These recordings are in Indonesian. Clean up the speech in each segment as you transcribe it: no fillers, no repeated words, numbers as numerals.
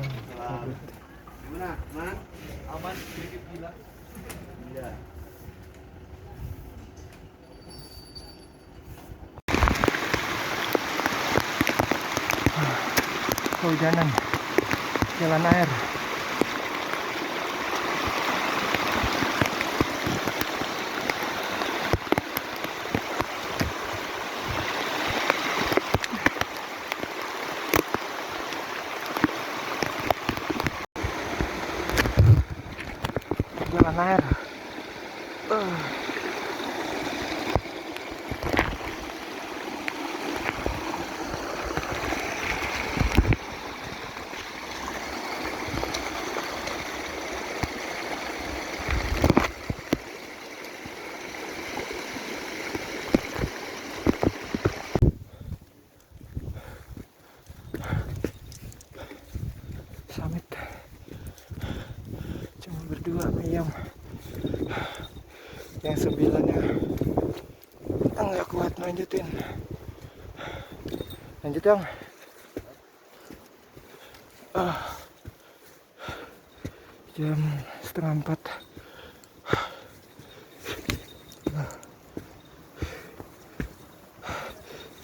Gimana, man? Aman, sedikit gila. Iya. Kehujanan, jalan air. Jalan air. Summit cuma berdua ayam, yang 9-nya nggak kuat lanjutin. Lanjut yang jam 3:30.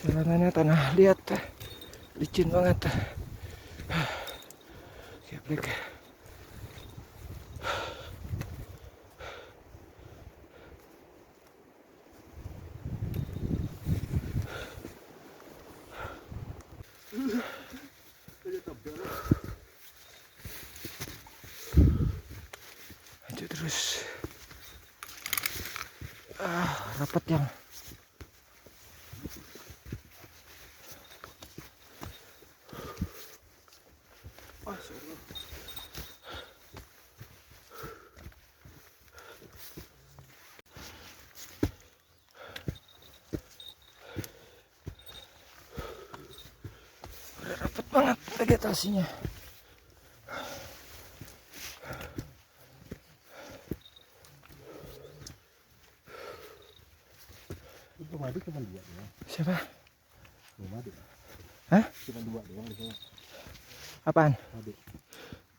Jalanannya tanah liat, licin banget. Geblek. Lanjut terus. Rapat yang. Udah rapat banget vegetasinya. Itu madu cuma 2 doang. Siapa? Madu. Hah? Cuma 2 doang di sana. Apaan? Madu.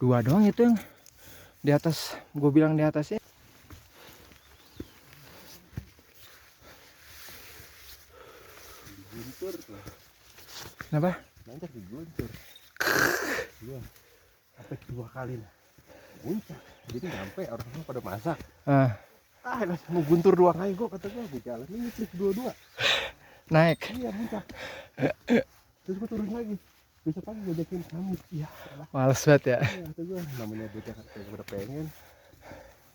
2 doang itu yang di atas. Gue bilang di atasnya. Guntur tuh. Kenapa? Nanti diguntur. Iya. Sampai 2 kali lah. Puncak. Jadi nyampe orang-orang pada masak. Mau guntur 2 kali gue kata gue jalan ini trip 22. Naik. Iya puncak. Terus gue turun lagi. Besok pagi gue ajakin kamu. Iya. Males banget ya. Iya kata gue namanya bocah kayak udah pengen.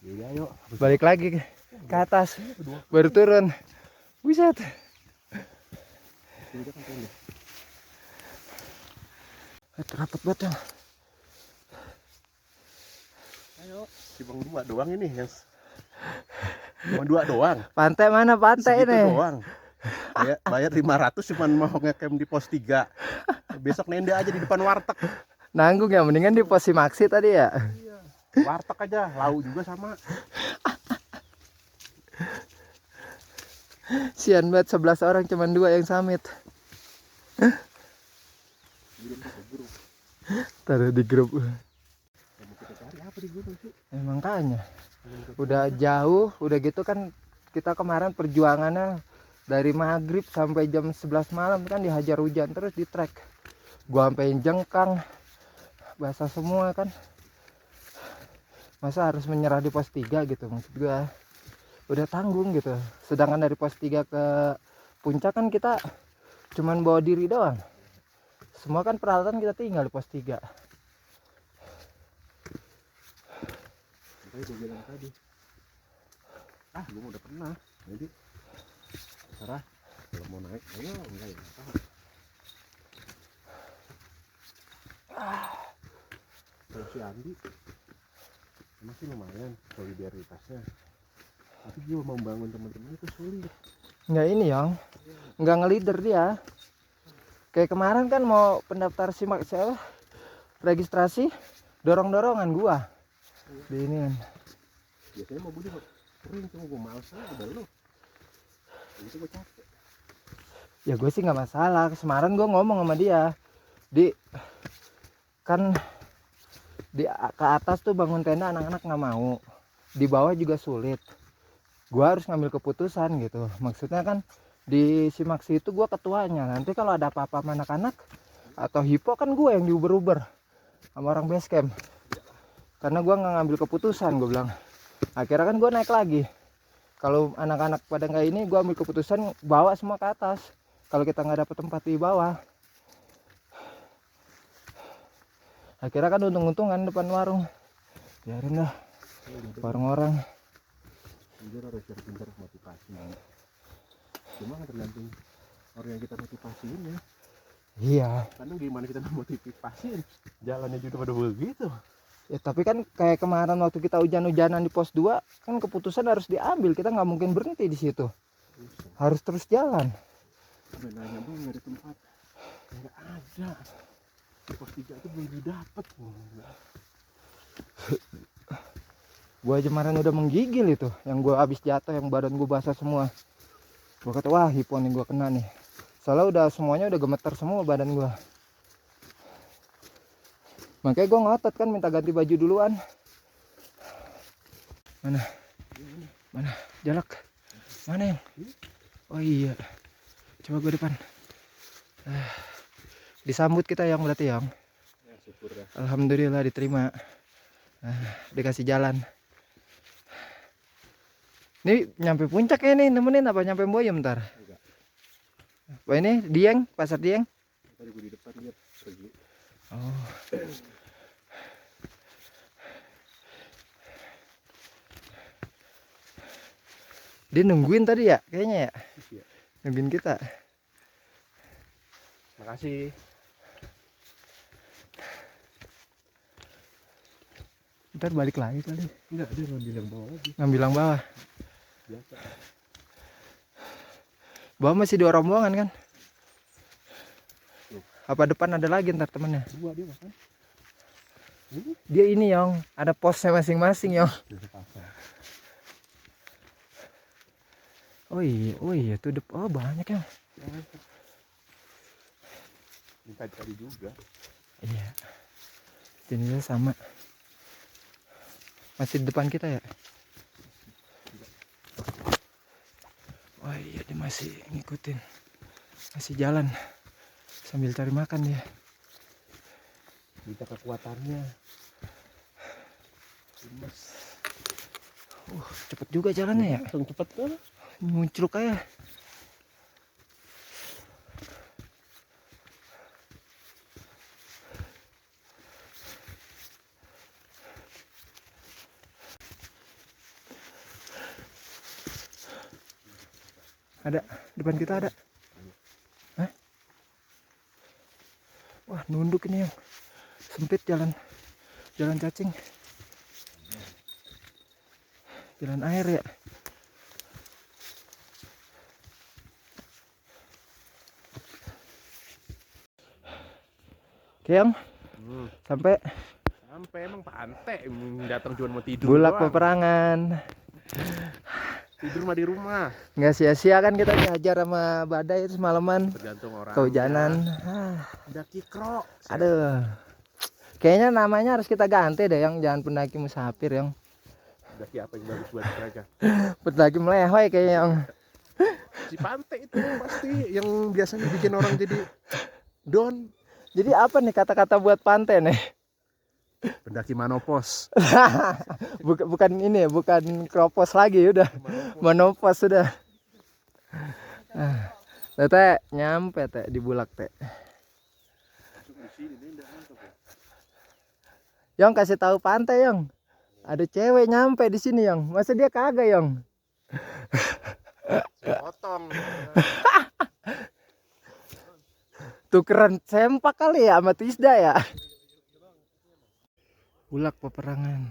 Iya ayo. Balik lagi ke atas. Baru turun. Buset. Ini kan pendek. Rapat banget ya. Ayo. Cuma 2 doang ini yang. Cuma 2 doang. Pantai mana pantai Segitu ini? doang. Bayar 500 cuman mau ngecamp di pos 3. Besok nende aja di depan warteg. Nanggung ya, mendingan di pos Simaksi tadi ya. Iya. Warteg aja, lau juga sama. Sian banget 11 orang cuman 2 yang summit. Taruh di grup. Mau kita cari apa di gunung sih? Emang makanya. Udah jauh, udah gitu kan kita kemarin perjuangannya dari maghrib sampai jam 11 malam kan dihajar hujan terus di trek. Gua sampai jengkang, basah semua kan. Masa harus menyerah di pos 3 gitu, maksud gua. Udah tanggung gitu. Sedangkan dari pos 3 ke puncak kan kita cuman bawa diri doang. Semua kan peralatan kita tinggal di pos 3. Makanya gue bilang tadi. Gue udah pernah. Jadi terserah kalau mau naik ayo enggak ya kalau si Andi masih lumayan solidaritasnya, tapi dia membangun teman-teman itu sulit. Nggak ini yang nggak ngelider dia. Kayak kemarin kan mau pendaftar simak saya registrasi dorong-dorongan gua di ini kan. Biasanya mau budi kering cuma gue males aja udah lu itu gue capek. Ya gue sih nggak masalah. Kemarin gue ngomong sama dia, di kan ke atas tuh bangun tenda anak-anak nggak mau, di bawah juga sulit. Gua harus ngambil keputusan gitu. Maksudnya kan di Simaksi itu gua ketuanya. Nanti kalau ada apa-apa sama anak-anak atau hipo kan gue yang diuber-uber sama orang base camp. Karena gua nggak ngambil keputusan, gue bilang. Akhirnya kan gua naik lagi. Kalau anak-anak pada nggak ini, gua ambil keputusan bawa semua ke atas. Kalau kita nggak dapet tempat di bawah. Akhirnya kan untung-untungan depan warung. Biarin dah. Warung orang. Jujur harus pintar motivasi. Cuma tergantung orang yang kita motivasiin ya. Iya. Kadang gimana kita motivasiin, jalannya juga pada begitu. Ya tapi kan kayak kemarin waktu kita hujan-hujanan di pos 2, kan keputusan harus diambil. Kita nggak mungkin berhenti di situ. Harus terus jalan. Udah nanya bang, nggak ada tempat. Nggak ada. Di pos 3 itu belum didapet. Gua aja kemarin udah menggigil itu, yang gua habis jatuh, yang badan gua basah semua. Gua kata wah hipo nih gua kena nih. Soalnya udah semuanya udah gemeter semua badan gua. Makanya gua ngotot kan minta ganti baju duluan. Mana Jalak, mana yang? Oh iya, coba gua depan. Disambut kita yang berarti yang. Ya, syukur dah. Alhamdulillah diterima. Dikasih jalan. Ini nyampe puncak ya nih, nemenin apa nyampe Boyem ntar? Enggak. Wah ini Dieng, pasar Dieng. Tadi gue di depan lihat pergi. Oh. Dia nungguin tadi ya, kayaknya ya. Iya. Nungguin kita. Makasih. Ntar balik lagi kali. Enggak, dia ngambil yang bawah lagi. Ngambil yang bawah. Biasa. Bawah masih 2 rombongan kan? Apa depan ada lagi ntar temennya? 2 dia makan. Dia ini yang ada posnya masing-masing yang. Oh iya tuh oh banyak ya. Minta tadi juga. Iya. Jenisnya sama. Masih di depan kita ya? Oh iya dia masih ngikutin. Masih jalan. Sambil cari makan dia. Minta kekuatannya. Cepet juga jalannya ya? Langsung cepet kan? Muncul kayak. Ada, depan kita ada. Hah? Wah, nunduk ini yang sempit jalan cacing. Jalan air ya. Keong, sampai emang pantai datang cuma mau tidur Bulak doang. peperangan. Tidur mah di rumah. Nggak sia-sia kan kita dihajar sama badai itu semalaman. Tergantung orang. Kehujanan. Udah kikro. Aduh. Kayaknya namanya harus kita ganti deh yang jangan pendaki musafir yang. Pendaki apa yang bagus buat mereka? Pendaki melehoi kayaknya yang. Si pantai itu pasti yang biasanya bikin orang jadi down. Jadi apa nih kata-kata buat pantai nih? Pendaki manopos. bukan ini, bukan kropos lagi udah. Manopos sudah. Teh nyampe teh di Bulak teh. Yang kasih tahu pantai yang. Ada cewek nyampe di sini yang. Masa dia kagak yang? Potong. Tukeran sempak kali ya sama Tisda ya. Bulak peperangan.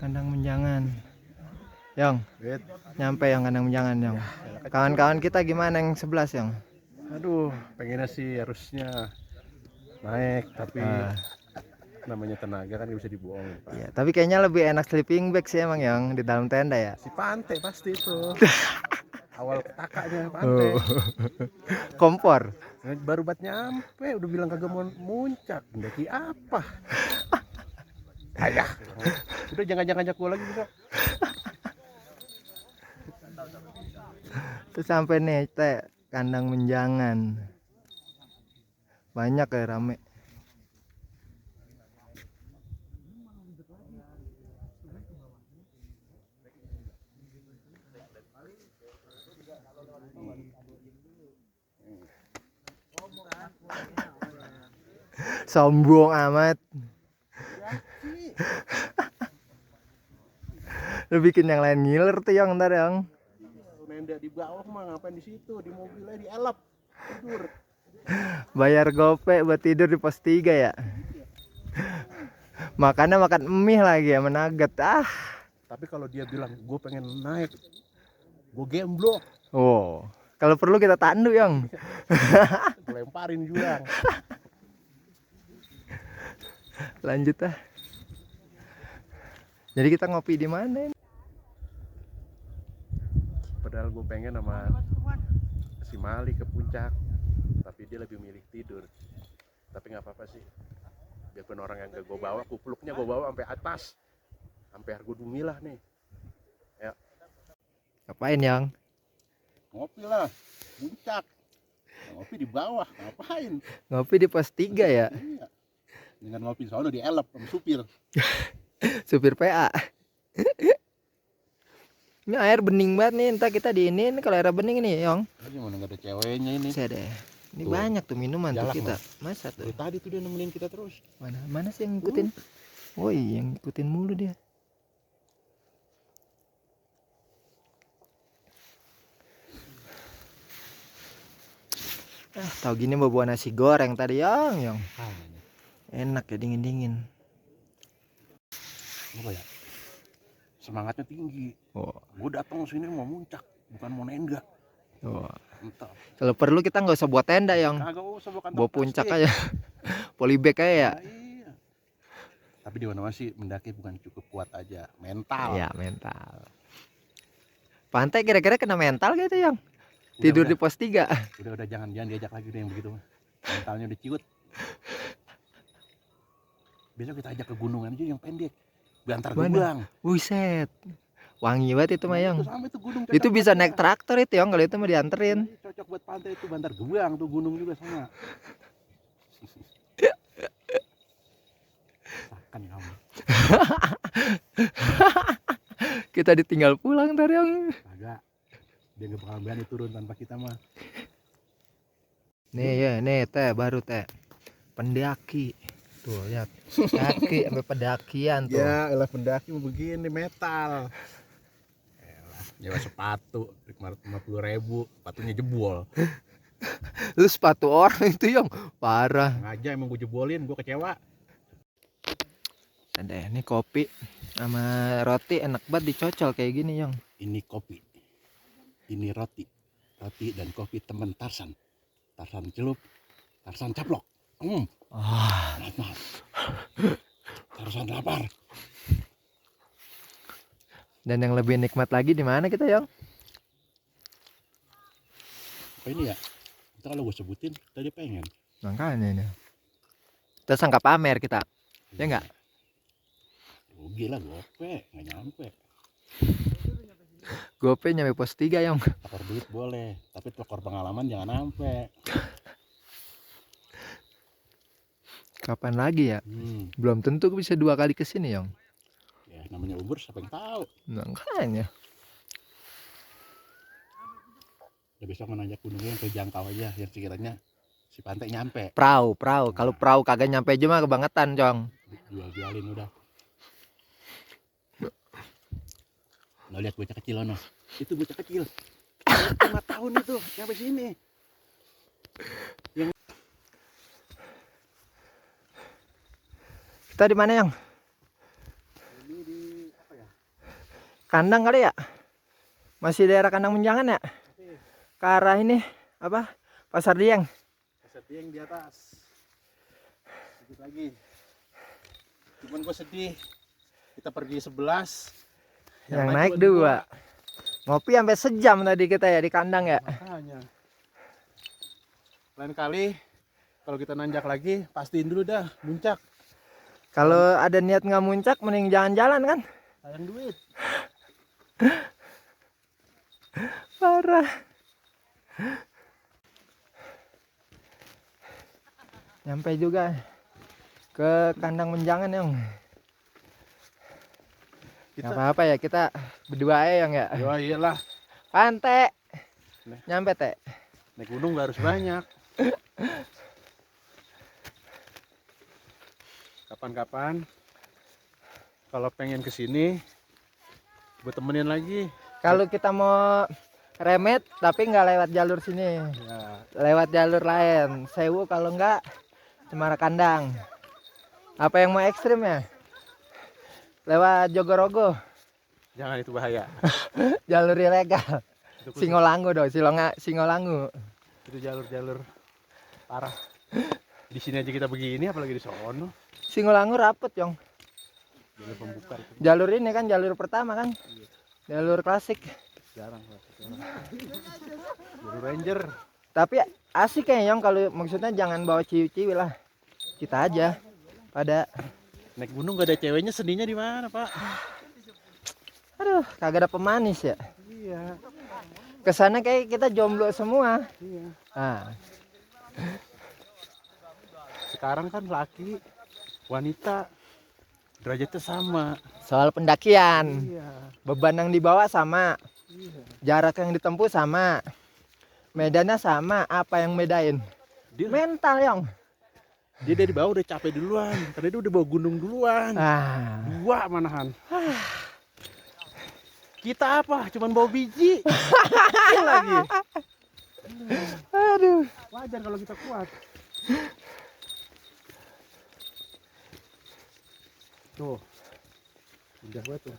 Kandang menjangan. Yang Wait. nyampe yang kandang menjangan yang. Kawan-kawan kita gimana yang 11 yang? Aduh, pengennya sih harusnya naik, tapi namanya tenaga kan nggak bisa dibohongin, Pak. Iya, tapi kayaknya lebih enak sleeping bag sih emang yang di dalam tenda ya. Si Pante pasti itu. Awal ketakanya Pante. Kompor. Baru buat nyampe udah bilang kagak mau muncak. Mendaki apa? Ayah. Udah jangan ajak gua lagi juga. Terus sampai nih teh kandang menjangan. Banyak ya rame. Sombong amat. Lu bikin yang lain ngiler tuh yang ntar yang. Nenda di bawah mah ngapain di situ? Di mobilnya di elap tidur. Bayar gope buat tidur di pos 3 ya. Makannya makan mie lagi ya, menaget. Tapi kalau dia bilang gue pengen naik, gue gemblok. Oh, kalau perlu kita tandu yang. Gue lemparin jurang. Lanjut ah. Jadi kita ngopi di mana ini? Padahal gue pengen sama si Mali ke puncak, tapi dia lebih milih tidur. Tapi nggak apa-apa sih, biarpun orang yang gak gue bawa, kupluknya gue bawa sampai atas, sampai Argudumi lah nih. Ya. Ngapain yang? Ngopi lah, puncak. Ngopi di bawah, ngapain? Ngopi di pos 3 ya? Iya. Dengan ngopi soalnya di elap sama supir. Supir PA. Ini air bening banget nih, entah kita diinin kalau air bening nih, Yong. Ini mana nggak ada ceweknya ini. Saya deh. Ini Tuh. banyak tuh minuman tuh Jalak, kita. Masa tuh? Dari tadi tuh dia nemenin kita terus. Mana sih yang ngikutin? Woi, yang ngikutin mulu dia. Tahu gini bawa nasi goreng tadi, Yang. Enak ya dingin-dingin. Apa ya? Semangatnya tinggi. Oh. Gue datang sini mau muncak, bukan mau nenda. Oh. Entah. Kalau perlu kita nggak usah buat tenda, Yang. Kagak usah bawa kantong Bawa puncak plastik. aja. Polybag aja ya. Nah, iya. Tapi di mana sih mendaki bukan cukup kuat aja, mental. Iya, mental. Pantai kira-kira kena mental gitu, Yang? Tidur di pos 3. Udah jangan diajak lagi deh yang begitu. Mentalnya udah ciut. Besok kita ajak ke gunung aja yang pendek. Bantar Gebang. Buset. Wangi banget itu mah, Yang. Itu gunung. Itu bisa naik traktor itu, Yang, kalau itu mah dianterin. Cocok buat pantai itu Bantar Gebang tuh gunung juga sama. Sakan kamu. Kita ditinggal pulang ntar, Yang. Agak. Dia nggak bakal berani turun tanpa kita mah. Nih ya, nih teh baru teh. Pendaki. Tuh lihat. Kaki sampai pendakian tuh. Ya, elah pendaki mau begini metal. Nyewa sepatu 50.000, sepatunya jebol. Lu sepatu orang itu, Yang. Parah. Sengaja emang gue jebolin, gue kecewa. Ada ini kopi sama roti enak banget dicocol kayak gini, Yang. Ini kopi. Ini roti. Roti dan kopi temen Tarsan. Tarsan celup, Tarsan caplok. Maaf. Tarsan lapar. Dan yang lebih nikmat lagi di mana kita, Yang? Apa ini ya? Kita kalau gue sebutin tadi pengen. Makanya ini. Kita sangka pamer kita. Ya enggak? Rugi lah gope, nggak nyampe. Gope nyampe pos 3, Yang. Tekor duit boleh, tapi tekor pengalaman jangan sampai. Kapan lagi ya? Belum tentu bisa 2 kali kesini, Yang. Ya namanya umur siapa yang tahu. Makanya. Ya besok menanjak gunungnya yang terjangkau aja, yang sekiranya si pantai nyampe. Perahu. Kalau perahu kagak nyampe aja mah kebangetan, Cong. Jualin udah. Lo lihat bocah kecil ono. Itu bocah kecil. Mata tahun itu sampai sini. Kita di mana, Yang? Ini di apa ya? Kandang kali ya? Masih daerah Kandang Menjangan ya? Masih. Ke arah ini apa? Pasar Dieng. Pasar Dieng di atas. Sedikit lagi. Cuman gue sedih. Kita pergi 11. Yang naik 2. Ngopi sampai sejam tadi kita ya di kandang ya. Makanya. Lain kali kalau kita nanjak lagi, pastiin dulu dah muncak. Kalau ada niat nggak muncak, mending jalan-jalan kan? Sayang duit. Parah. Nyampe juga ke Kandang Menjangan, Yang. Kita Nggak apa-apa ya, kita berdua aja, Yang ya. ya iyalah, Pantai. Nih. Nyampe, Teh. naik gunung nggak harus banyak. Kapan-kapan kalau pengen kesini, gue temenin lagi. Kalau kita mau remet tapi nggak lewat jalur sini, Ya, lewat jalur lain. Sewu kalau nggak Cemara Kandang. Apa yang mau ekstrim ya? Lewat Jogorogo. jangan, itu bahaya. Jalur ilegal. Itu khusus- Singolangu dong, Singolangu. itu jalur-jalur parah. Di sini aja kita begini, apalagi di sono. Singolangu rapet, Yong. Jalur pembuka itu Jalur ini kan jalur pertama kan. Jalur klasik. jarang. Jalur ranger. Tapi asik kayaknya, Yong, kalau maksudnya jangan bawa ciwi-ciwi lah. Kita aja pada Naik gunung gak ada ceweknya, seninya di mana, Pak? aduh, kagak ada pemanis ya. Iya, Kesana kayak kita jomblo semua. iya. Nah, Sekarang kan laki, wanita derajatnya sama. soal pendakian, Iya, beban yang dibawa sama, iya. jarak yang ditempuh sama, medannya sama. Apa yang bedain? Dia, Mental, Yong. dia dari bawah udah capek duluan, karena dia udah bawa gunung duluan. Ah, 2 manahan. Kita apa? Cuman bawa biji. Lagi. aduh. Wajar kalau kita kuat. Tuh. Udah buat tuh.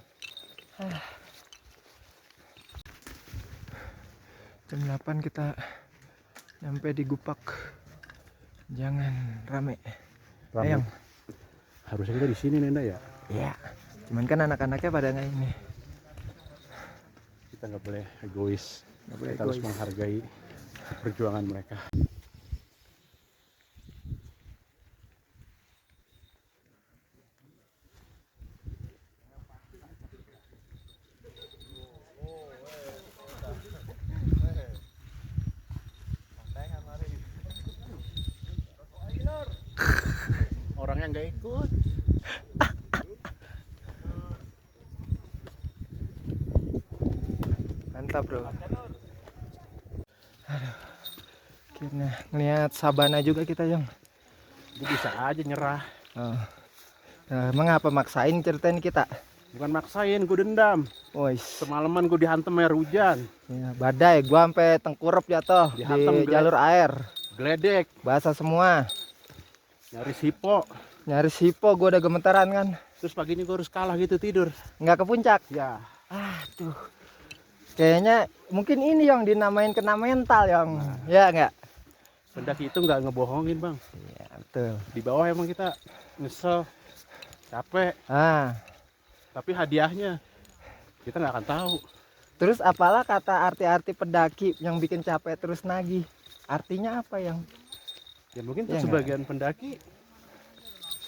Jam 8 kita nyampe di Gupak. Jangan rame. Rame. Ayang. Harusnya kita di sini, Nenda ya. Iya. Cuman kan anak-anaknya pada nggak ini. Kita nggak boleh egois. Nggak boleh Kita harus egois. menghargai perjuangan mereka. Orangnya nggak ikut. Mantap, bro. Aduh. Akhirnya ngeliat sabana juga kita, Yang. Dia bisa aja nyerah. Oh. Nah, emang apa maksain ceritain kita? Bukan maksain, gue dendam. Wois. Semalaman gue dihantem air hujan, Ya, badai, gua sampai tengkurap jatuh Dihantam di jalur air. geledek, Basah semua. nyaris hipo. Nyaris hipo, gua udah gemetaran kan. Terus paginya gue harus kalah gitu tidur. Nggak ke puncak. Ya, Aduh. Kayaknya mungkin ini yang dinamain kena mental, Yang. Ya nggak? pendaki itu nggak ngebohongin, Bang. Iya, betul. Di bawah emang kita nyesel, capek, Ah, tapi hadiahnya kita nggak akan tahu. terus apalah kata arti-arti pendaki yang bikin capek terus nagih? Artinya apa, Yang? Ya mungkin Iya tuh sebagian pendaki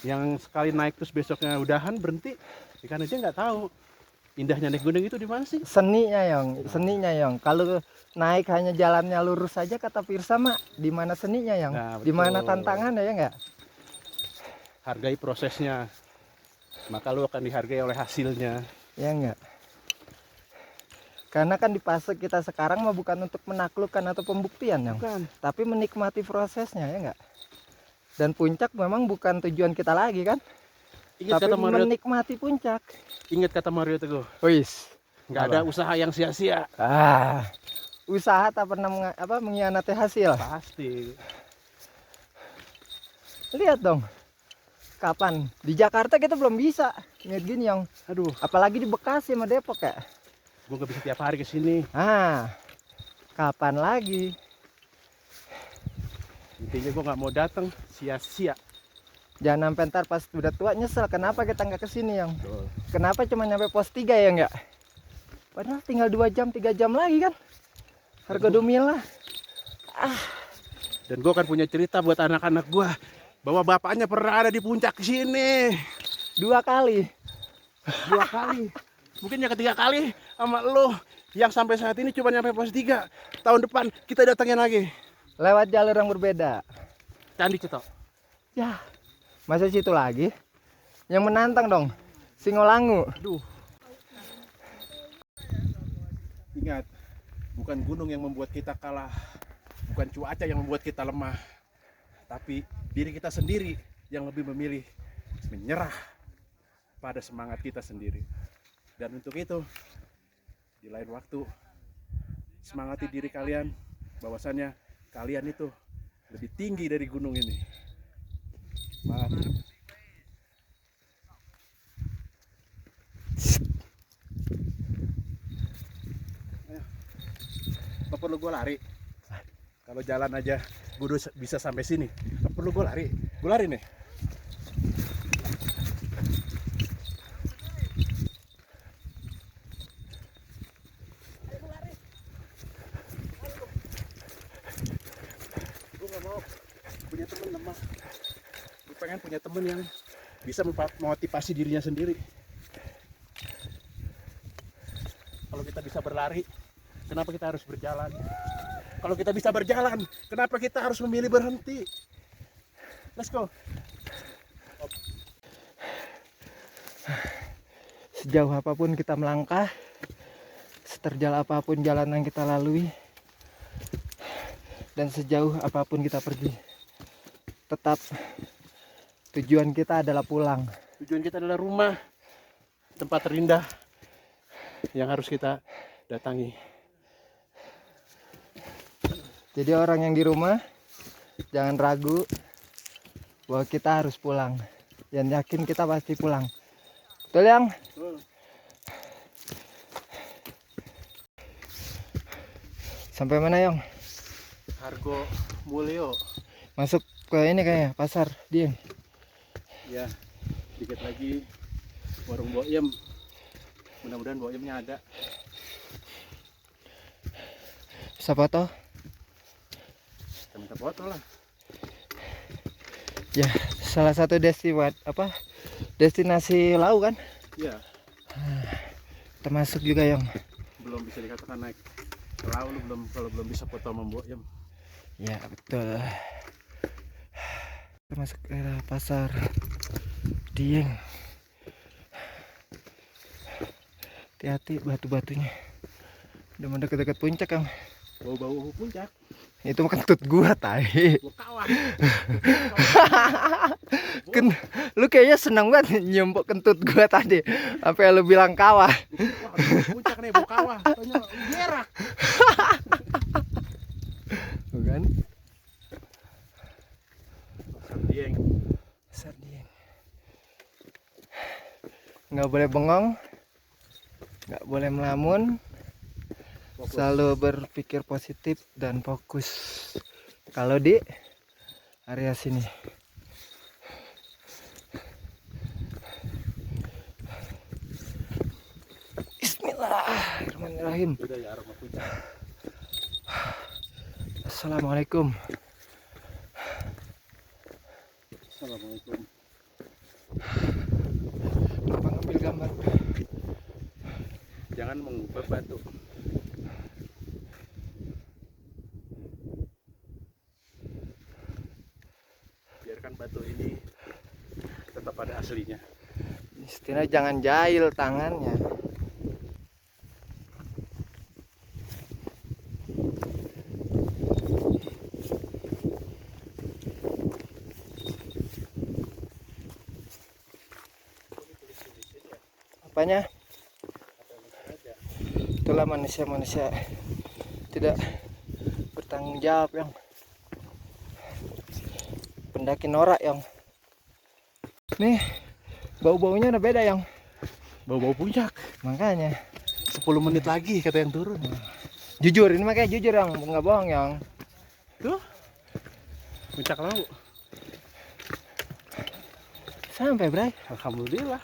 yang sekali naik terus besoknya udahan berhenti, ya karena dia nggak tahu indahnya naik gunung itu di mana sih. Seninya, Yang. Seninya, Yang. Kalau naik hanya jalannya lurus saja kata Pirsa mah, di mana seninya, Yang? Nah, Di mana betul. tantangannya, ya nggak? Hargai prosesnya, maka lu akan dihargai oleh hasilnya. Ya enggak. Karena kan di fase kita sekarang mah bukan untuk menaklukkan atau pembuktian, Yang. Bukan. Tapi menikmati prosesnya, ya enggak. Dan puncak memang bukan tujuan kita lagi kan, Ingat tapi kata Mario, menikmati puncak. ingat kata Mario Teguh, Wis. nggak ada usaha yang sia-sia. Ah, usaha tak pernah mengkhianati hasil. Pasti. Lihat dong. Kapan? Di Jakarta kita belum bisa ngeliat gini yang. Aduh, Apalagi di Bekasi sama Depok ya. gue gak bisa tiap hari ke sini. Kapan lagi? Intinya gue nggak mau datang sia-sia. Jangan sampai ntar pas udah tua nyesel kenapa kita nggak kesini yang. Betul. Kenapa cuma nyampe pos 3 ya enggak? Padahal tinggal 2 jam 3 jam lagi kan. Harga Dumila. Dan gue kan punya cerita buat anak-anak gue bahwa bapaknya pernah ada di puncak sini 2 kali. 2 kali. Mungkin yang ketiga kali sama lo yang sampai saat ini cuma nyampe pos 3. Tahun depan kita datangin lagi. Lewat jalur yang berbeda. Candi Cetok. Ya. Masa situ lagi? Yang menantang dong. Singolangu. Aduh. Ingat, bukan gunung yang membuat kita kalah, bukan cuaca yang membuat kita lemah, tapi diri kita sendiri yang lebih memilih menyerah pada semangat kita sendiri. Dan untuk itu, di lain waktu, semangati diri kalian, bahwasannya kalian itu lebih tinggi dari gunung ini. Semangat. Apa perlu gue lari? Kalau jalan aja gue bisa sampai sini. Apa perlu gue lari? Gue lari nih. Gue gak mau punya temen lemah. Gue pengen punya temen yang bisa memotivasi dirinya sendiri. Kalau kita bisa berlari, kenapa kita harus berjalan? Kalau kita bisa berjalan, kenapa kita harus memilih berhenti? Let's go. Sejauh apapun kita melangkah, seterjal apapun jalan yang kita lalui, dan sejauh apapun kita pergi, tetap tujuan kita adalah pulang. Tujuan kita adalah rumah, tempat terindah yang harus kita datangi. Jadi orang yang di rumah jangan ragu bahwa kita harus pulang. Yang yakin kita pasti pulang. Betul yang? Sampai mana Yong? Argo Mulyo. Masuk ke ini kayak pasar Dieng. Ya, dikit lagi warung Boyem. Mudah-mudahan Boyemnya ada. Bisa foto? Kita minta foto lah. Ya, salah satu destinasi lau kan? Iya. Termasuk juga Yong. Belum bisa dikatakan naik lau lu kalau belum bisa foto sama Boyem. Ya betul. Kita masuk ke pasar Dieng. Hati-hati batu-batunya. Udah mau deket-deket puncak Kang. Bau-bau puncak. Itu mah kentut gua tai. Gua kawah. Lu kayaknya seneng banget nyempok kentut gua tadi. Sampai lu bilang kawah. Wah, puncak nih bau kawah. Tanya gerak. Bukan? Dieng. Pasar Dieng. Nggak boleh bengong. Nggak boleh melamun. Selalu berpikir positif dan fokus kalau di area sini. Bismillahirrahmanirrahim. Assalamualaikum. Assalamualaikum. Kenapa ngambil gambar? Jangan mengubah batu. Biarkan batu ini tetap pada aslinya. Istilahnya jangan jahil tangannya. Apanya? Itulah manusia-manusia tidak bertanggung jawab yang pendaki norak yang nih bau-baunya udah beda yang Bau-bau puncak. makanya 10 menit lagi kata yang turun. jujur ini makanya jujur yang nggak bohong yang Tuh. Puncak Lawu. sampai Bray. Alhamdulillah.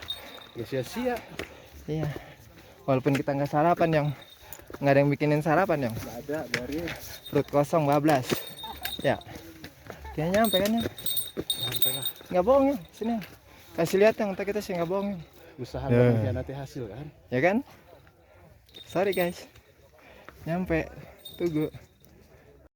Gak sia-sia. Iya, walaupun kita nggak sarapan yang nggak ada yang bikinin sarapan yang Gak ada dari perut kosong bablas ya. Dia nyampe kan ya, sampai lah. nggak bohong ya sini kasih lihat yang kita sih nggak bohong ya. Usaha Ya. dan mengkhianati hasil kan. Ya kan, sorry guys, nyampe tunggu.